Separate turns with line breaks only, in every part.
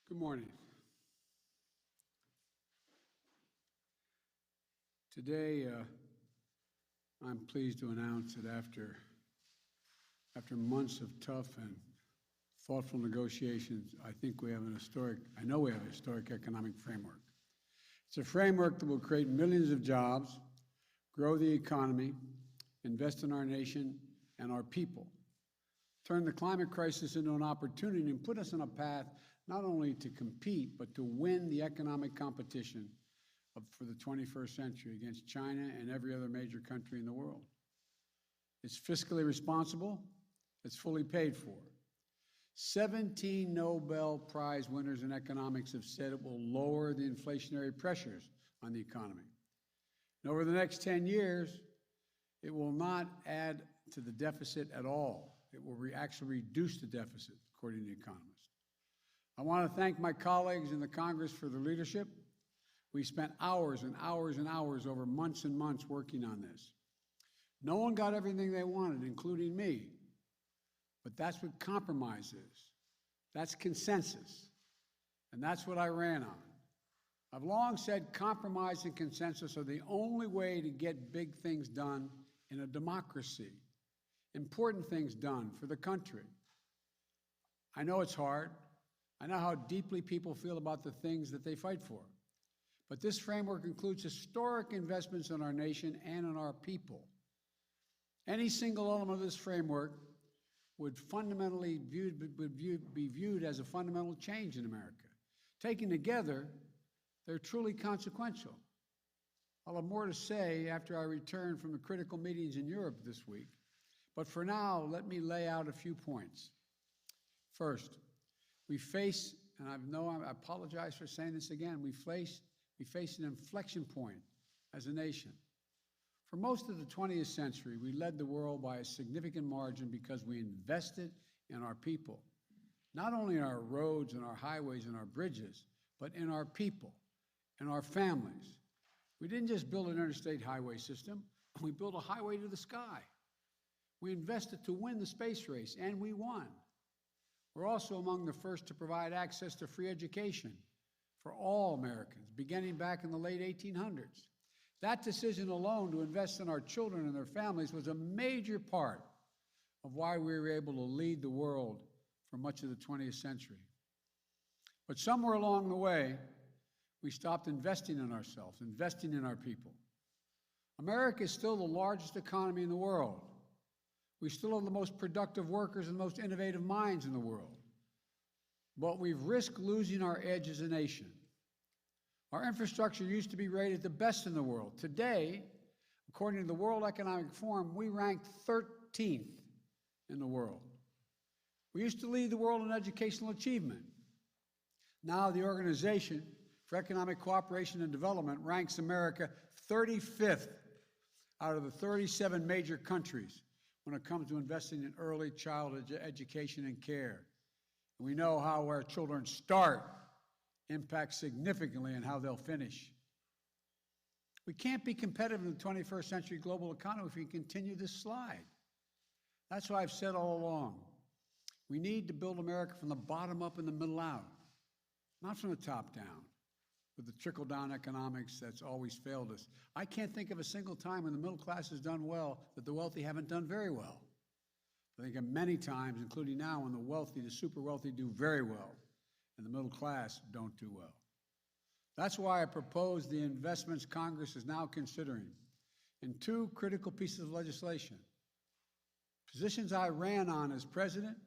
Good morning. Today, I'm pleased to announce that after months of tough and thoughtful negotiations, I know we have a historic economic framework. It's a framework that will create millions of jobs, grow the economy, invest in our nation and our people, turn the climate crisis into an opportunity and put us on a path not only to compete, but to win the economic competition for the 21st century against China and every other major country in the world. It's fiscally responsible. It's fully paid for. 17 Nobel Prize winners in economics have said it will lower the inflationary pressures on the economy. And over the next 10 years, it will not add to the deficit at all. It will actually reduce the deficit, according to economists. I want to thank my colleagues in the Congress for their leadership. We spent hours and hours and hours over months and months working on this. No one got everything they wanted, including me. But that's what compromise is. That's consensus. And that's what I ran on. I've long said compromise and consensus are the only way to get big things done in a democracy, important things done for the country. I know it's hard. I know how deeply people feel about the things that they fight for. But this framework includes historic investments in our nation and in our people. Any single element of this framework would fundamentally be viewed as a fundamental change in America. Taken together, they're truly consequential. I'll have more to say after I return from the critical meetings in Europe this week. But for now, let me lay out a few points. First, we face, and I apologize for saying this again, we face an inflection point as a nation. For most of the 20th century, we led the world by a significant margin because we invested in our people, not only in our roads and our highways and our bridges, but in our people and our families. We didn't just build an interstate highway system, we built a highway to the sky. We invested to win the space race, and we won. We're also among the first to provide access to free education for all Americans, beginning back in the late 1800s. That decision alone to invest in our children and their families was a major part of why we were able to lead the world for much of the 20th century. But somewhere along the way, we stopped investing in ourselves, investing in our people. America is still the largest economy in the world. We still have the most productive workers and the most innovative minds in the world. But we've risked losing our edge as a nation. Our infrastructure used to be rated the best in the world. Today, according to the World Economic Forum, we rank 13th in the world. We used to lead the world in educational achievement. Now the Organization for Economic Cooperation and Development ranks America 35th out of the 37 major countries when it comes to investing in early childhood education and care. And we know how our children start impacts significantly on how they'll finish. We can't be competitive in the 21st century global economy if we continue this slide. That's why I've said all along, we need to build America from the bottom up and the middle out, not from the top down, with the trickle-down economics that's always failed us. I can't think of a single time when the middle class has done well that the wealthy haven't done very well. I think of many times, including now, when the wealthy, the super wealthy, do very well, and the middle class don't do well. That's why I propose the investments Congress is now considering in two critical pieces of legislation. Positions I ran on as president,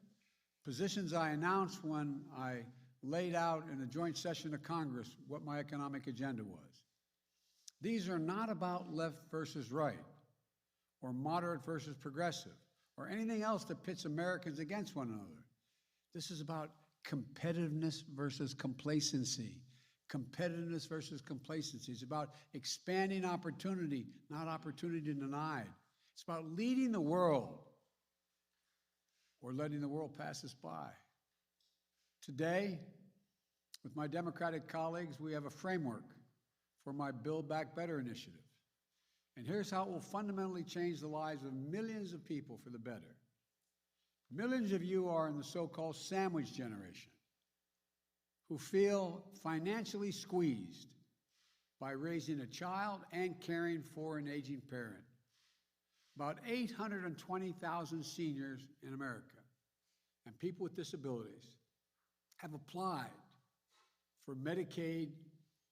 positions I announced when I laid out in a joint session of Congress what my economic agenda was. These are not about left versus right, or moderate versus progressive, or anything else that pits Americans against one another. This is about competitiveness versus complacency. Competitiveness versus complacency. It's about expanding opportunity, not opportunity denied. It's about leading the world or letting the world pass us by. Today, with my Democratic colleagues, we have a framework for my Build Back Better initiative. And here's how it will fundamentally change the lives of millions of people for the better. Millions of you are in the so-called sandwich generation, who feel financially squeezed by raising a child and caring for an aging parent. About 820,000 seniors in America and people with disabilities have applied for Medicaid,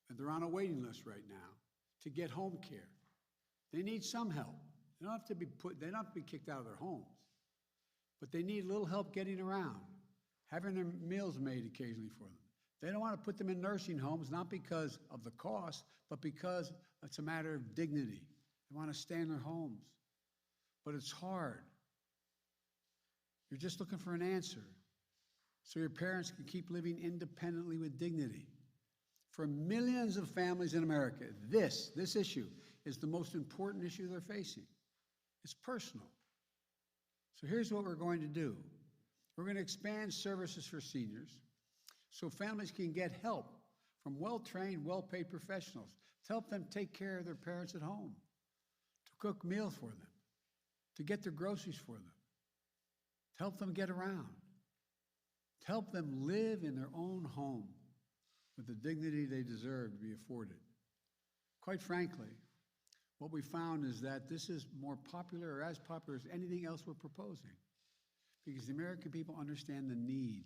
and they're on a waiting list right now to get home care. They need some help. They don't have to be kicked out of their homes, but they need a little help getting around, having their meals made occasionally for them. They don't want to put them in nursing homes, not because of the cost, but because it's a matter of dignity. They want to stay in their homes. But it's hard. You're just looking for an answer so your parents can keep living independently with dignity. For millions of families in America, this issue is the most important issue they're facing. It's personal. So here's what we're going to do. We're going to expand services for seniors so families can get help from well-trained, well-paid professionals to help them take care of their parents at home, to cook meals for them, to get their groceries for them, to help them get around, to help them live in their own home with the dignity they deserve to be afforded. Quite frankly, what we found is that this is more popular or as popular as anything else we're proposing, because the American people understand the need.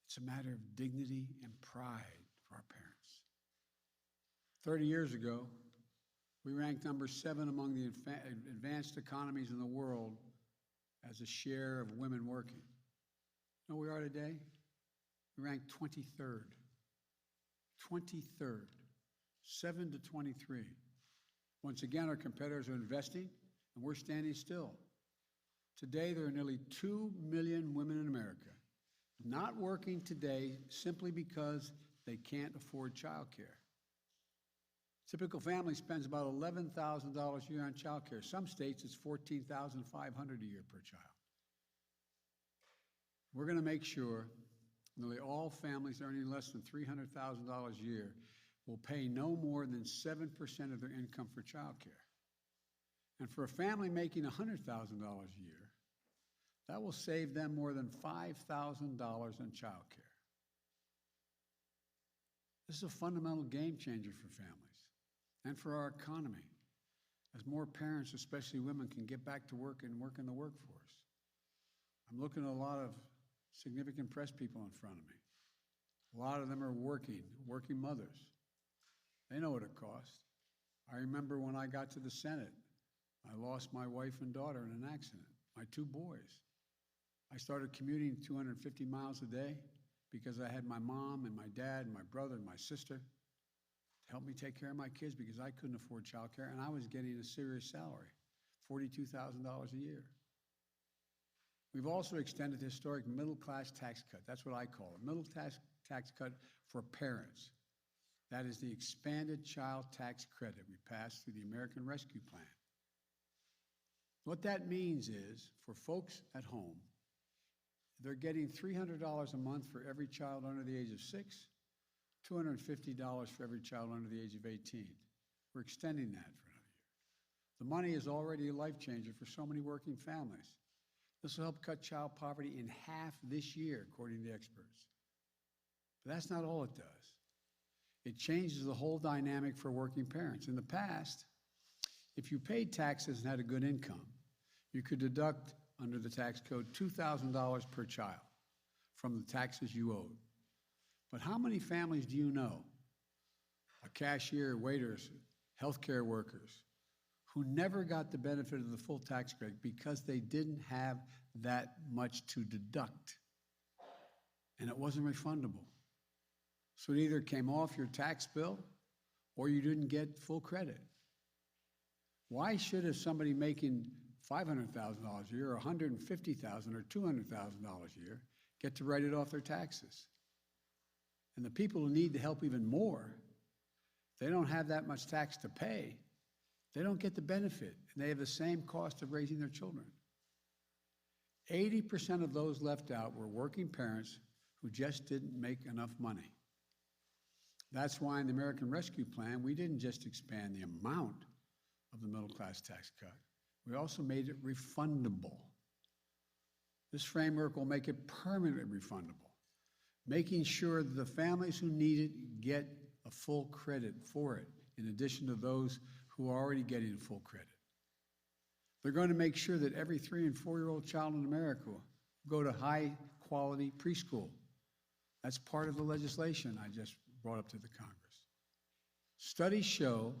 It's a matter of dignity and pride for our parents. 30 years ago, we ranked number 7 among the advanced economies in the world as a share of women working. You know where we are today? We ranked 23rd. 23rd. 7 to 23. Once again, our competitors are investing, and we're standing still. Today, there are nearly 2 million women in America not working today simply because they can't afford child care. Typical family spends about $11,000 a year on child care. Some states, it's $14,500 a year per child. We're going to make sure nearly all families earning less than $300,000 a year will pay no more than 7% of their income for child care. And for a family making $100,000 a year, that will save them more than $5,000 on child care. This is a fundamental game changer for families and for our economy, as more parents, especially women, can get back to work and work in the workforce. I'm looking at a lot of significant press people in front of me. A lot of them are working mothers. They know what it costs. I remember when I got to the Senate, I lost my wife and daughter in an accident, my 2 boys. I started commuting 250 miles a day because I had my mom and my dad and my brother and my sister to help me take care of my kids because I couldn't afford child care, and I was getting a serious salary, $42,000 a year. We've also extended the historic middle-class tax cut. That's what I call it, middle-class tax cut for parents. That is the expanded child tax credit we passed through the American Rescue Plan. What that means is, for folks at home, they're getting $300 a month for every child under the age of 6, $250 for every child under the age of 18. We're extending that for another year. The money is already a life changer for so many working families. This will help cut child poverty in half this year, according to the experts. But that's not all it does. It changes the whole dynamic for working parents. In the past, if you paid taxes and had a good income, you could deduct under the tax code $2,000 per child from the taxes you owed. But how many families do you know, a cashier, waiters, healthcare workers, who never got the benefit of the full tax credit because they didn't have that much to deduct, and it wasn't refundable? So it either came off your tax bill or you didn't get full credit. Why should somebody making $500,000 a year, or $150,000 or $200,000 a year get to write it off their taxes? And the people who need the help even more, they don't have that much tax to pay. They don't get the benefit, and they have the same cost of raising their children. 80% of those left out were working parents who just didn't make enough money. That's why in the American Rescue Plan, we didn't just expand the amount of the middle-class tax cut. We also made it refundable. This framework will make it permanently refundable, making sure that the families who need it get a full credit for it, in addition to those who are already getting full credit. They're going to make sure that every 3- and 4-year-old child in America will go to high-quality preschool. That's part of the legislation I just brought up to the Congress. Studies show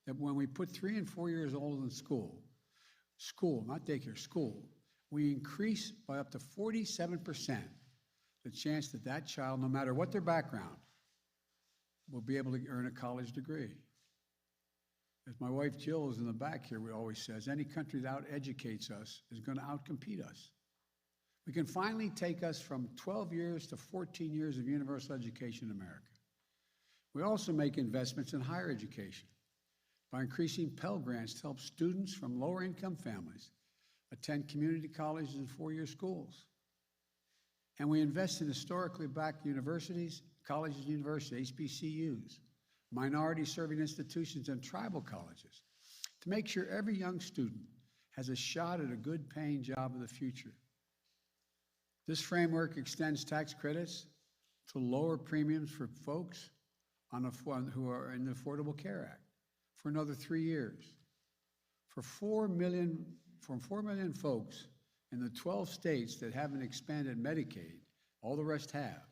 that when we put 3 and 4 years old in school, not daycare, school, we increase by up to 47% the chance that that child, no matter what their background, will be able to earn a college degree. As my wife Jill is in the back here, always says, any country that out-educates us is going to outcompete us. We can finally take us from 12 years to 14 years of universal education in America. We also make investments in higher education by increasing Pell Grants to help students from lower-income families attend community colleges and 4-year schools. And we invest in historically black universities, colleges and universities, HBCUs, minority-serving institutions, and tribal colleges to make sure every young student has a shot at a good-paying job of the future. This framework extends tax credits to lower premiums for folks who are in the Affordable Care Act for another 3 years. For 4 million folks in the 12 states that haven't expanded Medicaid, all the rest have,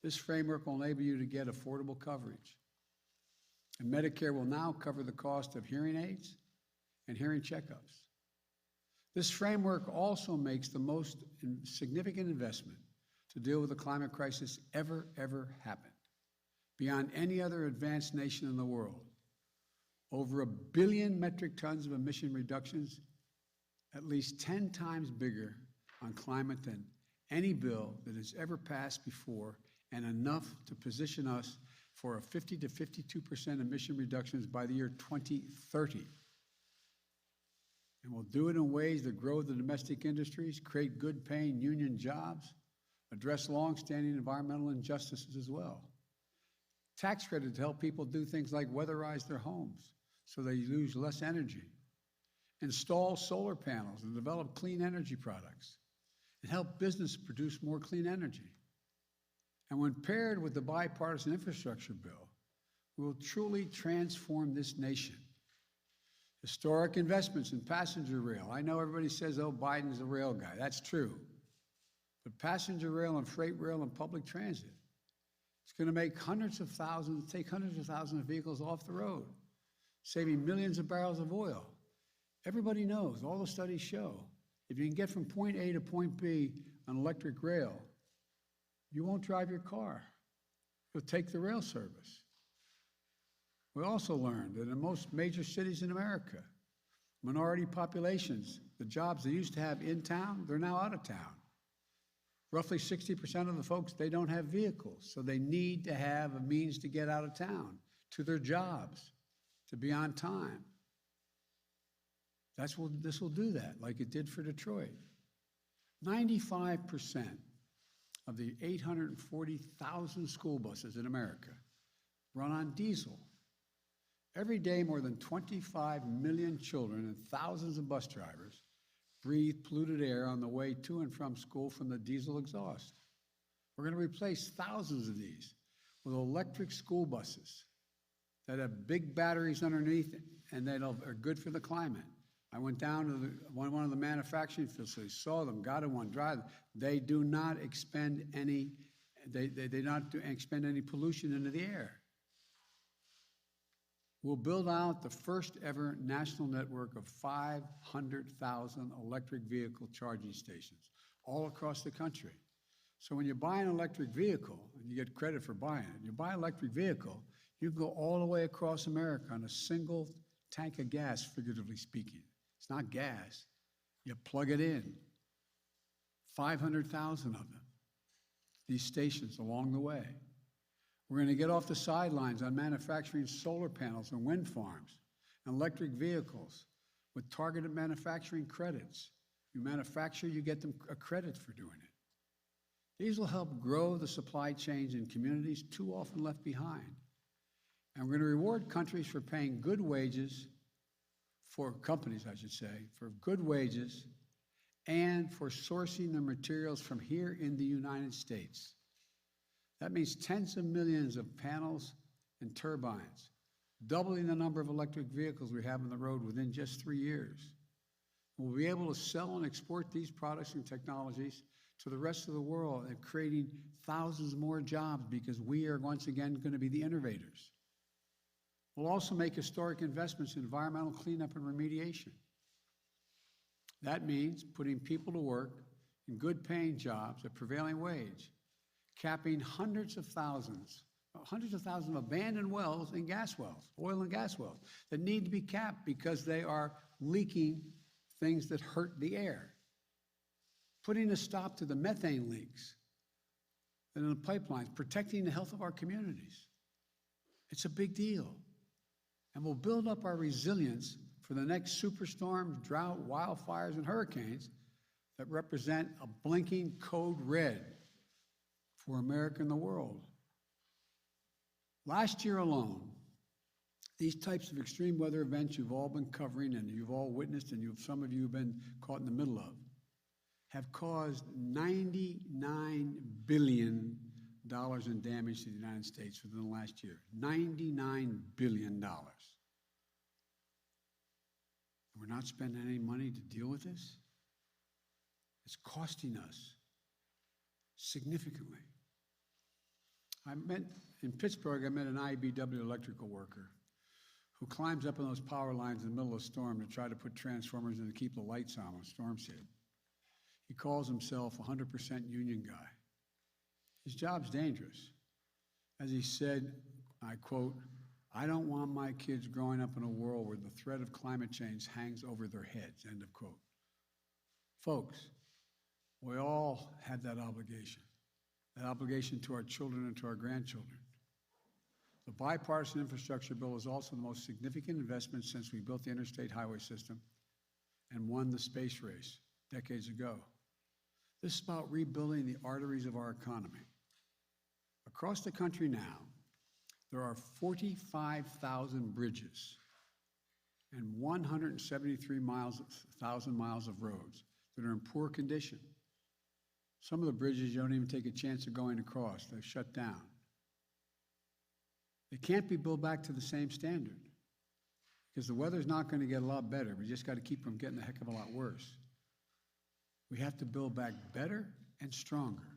this framework will enable you to get affordable coverage. And Medicare will now cover the cost of hearing aids and hearing checkups. This framework also makes the most significant investment to deal with the climate crisis ever happened, beyond any other advanced nation in the world. Over 1 billion metric tons of emission reductions, at least 10 times bigger on climate than any bill that has ever passed before, and enough to position us for a 50 to 52% emission reductions by the year 2030. And we'll do it in ways that grow the domestic industries, create good-paying union jobs, address long-standing environmental injustices as well. Tax credits to help people do things like weatherize their homes so they use less energy, install solar panels and develop clean energy products, and help business produce more clean energy. And when paired with the bipartisan infrastructure bill, we will truly transform this nation. Historic investments in passenger rail. I know everybody says, oh, Biden's a rail guy. That's true. But passenger rail and freight rail and public transit, it's going to make take hundreds of thousands of vehicles off the road, saving millions of barrels of oil. Everybody knows, all the studies show, if you can get from point A to point B on electric rail, you won't drive your car. You'll take the rail service. We also learned that in most major cities in America, minority populations, the jobs they used to have in town, they're now out of town. Roughly 60% of the folks, they don't have vehicles, so they need to have a means to get out of town, to their jobs, to be on time. This will do that, like it did for Detroit. 95% of the 840,000 school buses in America run on diesel. Every day, more than 25 million children and thousands of bus drivers breathe polluted air on the way to and from school from the diesel exhaust. We're going to replace thousands of these with electric school buses that have big batteries underneath and that are good for the climate. I went down to one of the manufacturing facilities, saw them, got in one, drive them. They do not expend any, expend any pollution into the air. We'll build out the first ever national network of 500,000 electric vehicle charging stations all across the country. So when you buy an electric vehicle, and you get credit for buying it, you buy an electric vehicle, you can go all the way across America on a single tank of gas, figuratively speaking. It's not gas. You plug it in. 500,000 of them, these stations along the way. We're going to get off the sidelines on manufacturing solar panels and wind farms and electric vehicles with targeted manufacturing credits. You manufacture, you get them a credit for doing it. These will help grow the supply chains in communities too often left behind. And we're going to reward countries for paying good wages, for companies, I should say, for good wages and for sourcing the materials from here in the United States. That means tens of millions of panels and turbines, doubling the number of electric vehicles we have on the road within just 3 years. We'll be able to sell and export these products and technologies to the rest of the world and creating thousands more jobs because we are once again going to be the innovators. We'll also make historic investments in environmental cleanup and remediation. That means putting people to work in good paying jobs at prevailing wage, capping hundreds of thousands of abandoned wells and gas wells, oil and gas wells, that need to be capped because they are leaking things that hurt the air. Putting a stop to the methane leaks in the pipelines, protecting the health of our communities. It's a big deal. And we'll build up our resilience for the next superstorms, drought, wildfires, and hurricanes that represent a blinking code red for America and the world. Last year alone, these types of extreme weather events you've all been covering and you've all witnessed and some of you have been caught in the middle of have caused $99 billion in damage to the United States within the last year. $99 billion. We're not spending any money to deal with this? It's costing us significantly. In Pittsburgh, I met an IBW electrical worker who climbs up on those power lines in the middle of a storm to try to put transformers in to keep the lights on when storms hit. He calls himself a 100% union guy. His job's dangerous. As he said, I quote, "I don't want my kids growing up in a world where the threat of climate change hangs over their heads," end of quote. Folks, we all have that obligation to our children and to our grandchildren. The bipartisan infrastructure bill is also the most significant investment since we built the interstate highway system and won the space race decades ago. This is about rebuilding the arteries of our economy. Across the country now, there are 45,000 bridges and 173,000 miles of roads that are in poor condition. Some of the bridges you don't even take a chance of going across. They're shut down. They can't be built back to the same standard because the weather's not going to get a lot better. We just got to keep from getting a heck of a lot worse. We have to build back better and stronger.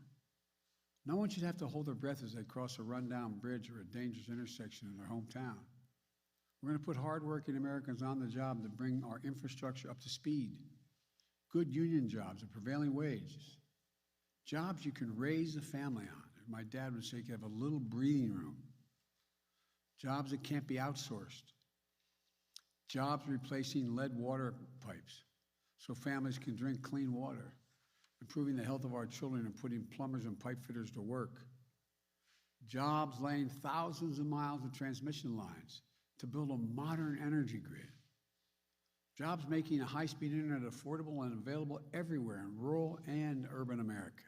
No one should have to hold their breath as they cross a rundown bridge or a dangerous intersection in their hometown. We're going to put hardworking Americans on the job to bring our infrastructure up to speed. Good union jobs at prevailing wages. Jobs you can raise a family on. My dad would say you could have a little breathing room. Jobs that can't be outsourced. Jobs replacing lead water pipes so families can drink clean water. Improving the health of our children and putting plumbers and pipe fitters to work. Jobs laying thousands of miles of transmission lines to build a modern energy grid. Jobs making a high-speed internet affordable and available everywhere in rural and urban America,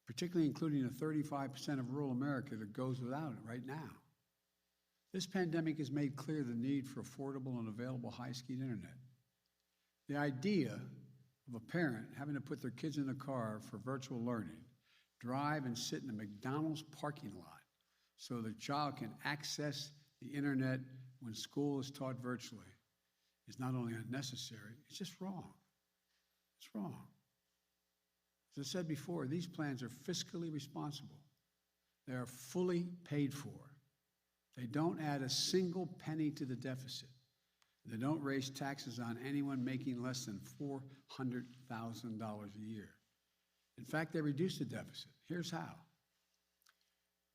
particularly including the 35% of rural America that goes without it right now. This pandemic has made clear the need for affordable and available high-speed internet. The idea of a parent having to put their kids in the car for virtual learning, drive and sit in a McDonald's parking lot so the child can access the internet when school is taught virtually is not only unnecessary, it's just wrong. It's wrong. As I said before, these plans are fiscally responsible. They are fully paid for. They don't add a single penny to the deficit. They don't raise taxes on anyone making less than $400,000 a year. In fact, they reduce the deficit. Here's how.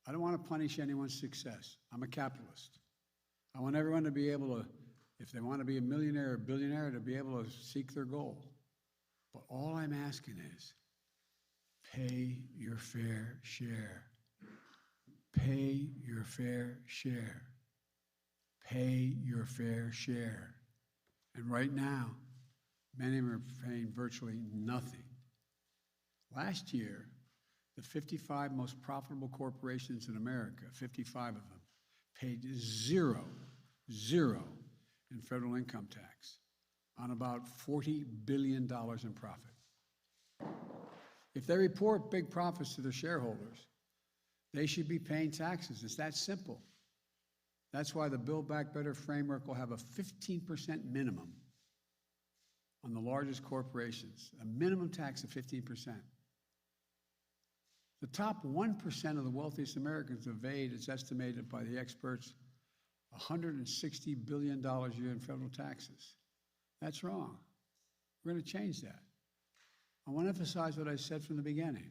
I don't want to punish anyone's success. I'm a capitalist. I want everyone to be able to, if they want to be a millionaire or billionaire, to be able to seek their goal. But all I'm asking is, pay your fair share. Pay your fair share. Pay your fair share. And right now, many of them are paying virtually nothing. Last year, the 55 most profitable corporations in America, 55 of them, paid zero in federal income tax on about $40 billion in profit. If they report big profits to their shareholders, They should be paying taxes. It's that simple. That's why the Build Back Better framework will have a 15% minimum on the largest corporations, a minimum tax of 15%. The top 1% of the wealthiest Americans evade, it's estimated by the experts, $160 billion a year in federal taxes. That's wrong. We're going to change that. I want to emphasize what I said from the beginning.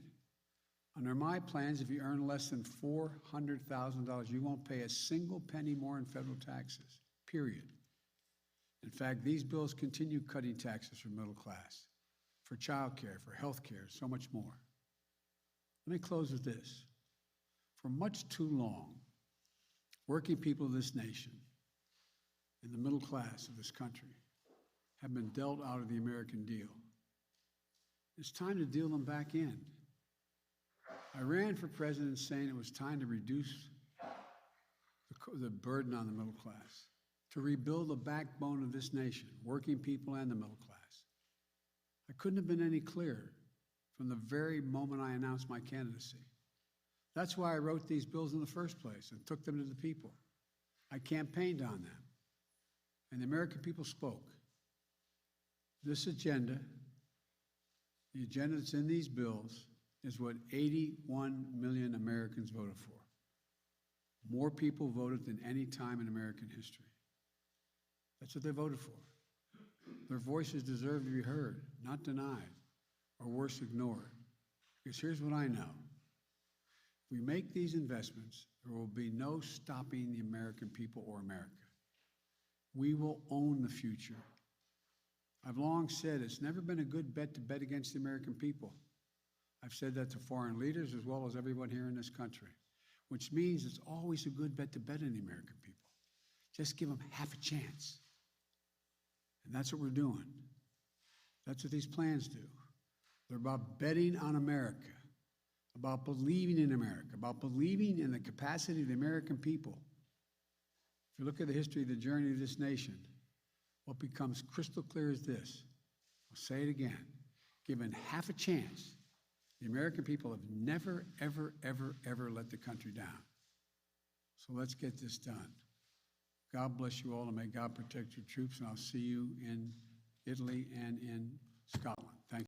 Under my plans, if you earn less than $400,000, you won't pay a single penny more in federal taxes, period. In fact, these bills continue cutting taxes for middle class, for child care, for health care, so much more. Let me close with this. For much too long, working people of this nation and the middle class of this country have been dealt out of the American deal. It's time to deal them back in. I ran for president saying it was time to reduce the burden on the middle class, to rebuild the backbone of this nation, working people and the middle class. I couldn't have been any clearer from the very moment I announced my candidacy. That's why I wrote these bills in the first place and took them to the people. I campaigned on them, and the American people spoke. This agenda, the agenda that's in these bills, is what 81 million Americans voted for. More people voted than any time in American history. That's what they voted for. Their voices deserve to be heard, not denied, or worse, ignored. Because here's what I know. If we make these investments, there will be no stopping the American people or America. We will own the future. I've long said it's never been a good bet to bet against the American people. I've said that to foreign leaders as well as everyone here in this country, which means it's always a good bet to bet on the American people. Just give them half a chance. And that's what we're doing. That's what these plans do. They're about betting on America, about believing in America, about believing in the capacity of the American people. If you look at the history of the journey of this nation, what becomes crystal clear is this. I'll say it again. Given half a chance, the American people have never, ever, ever, ever let the country down. So let's get this done. God bless you all, and may God protect your troops, and I'll see you in Italy and in Scotland.